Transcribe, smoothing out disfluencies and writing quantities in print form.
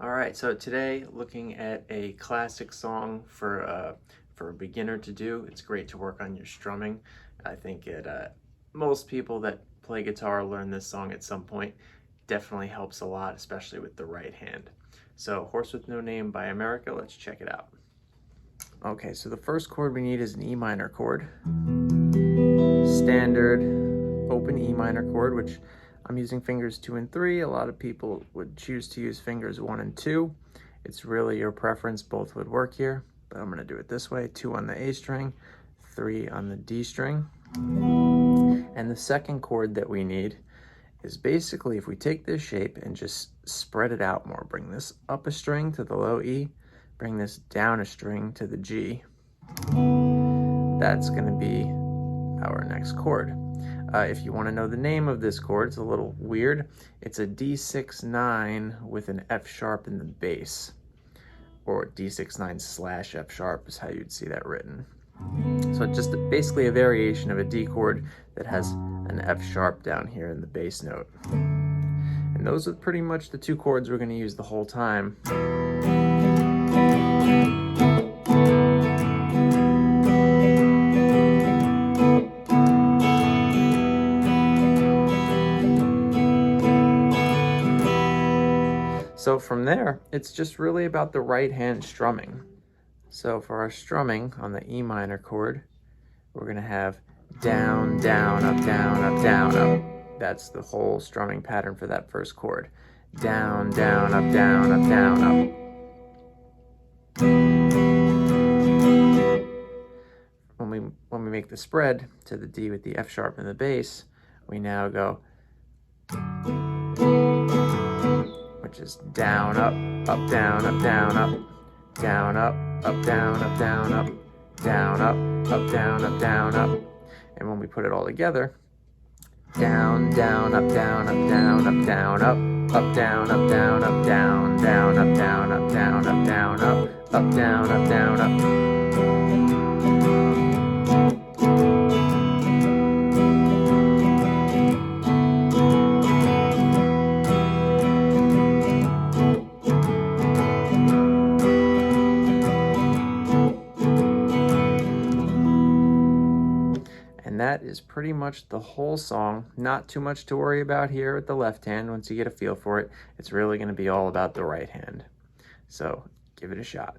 All right, so today looking at a classic song for a beginner to do. It's great to work on your strumming. I think most people that play guitar learn this song at some point. Definitely helps a lot, especially with the right hand. So Horse with No Name by America, let's check it out. Okay, so the first chord we need is an E minor chord. Standard open E minor chord, which I'm using fingers 2 and 3. A lot of people would choose to use fingers 1 and 2. It's really your preference, both would work here, but I'm gonna do it this way: 2 on the A string, 3 on the D string. And the second chord that we need is basically, if we take this shape and just spread it out more, bring this up a string to the low E, bring this down a string to the G, that's gonna be our next chord. If you want to know the name of this chord, it's a little weird. It's a D6-9 with an F sharp in the bass, or D6-9 / F sharp is how you'd see that written. So it's just basically a variation of a D chord that has an F sharp down here in the bass note. And those are pretty much the two chords we're going to use the whole time. So from there, it's just really about the right hand strumming. So for our strumming on the E minor chord, we're gonna have down, down, up, down, up, down, up. That's the whole strumming pattern for that first chord. Down, down, up, down, up, down, up. When we make the spread to the D with the F sharp in the bass, we now go, which is down, up, down, up, down, up, down, up, down, up, down, up, down, up, down, up, down, up. And when we put it all together, down, down, up, down, up, down, up, down, up, down, up, down, up, down, down, up, down, up, down, up, down, up, down, up, down, up. And that is pretty much the whole song. Not too much to worry about here with the left hand. Once you get a feel for it, it's really going to be all about the right hand. So give it a shot.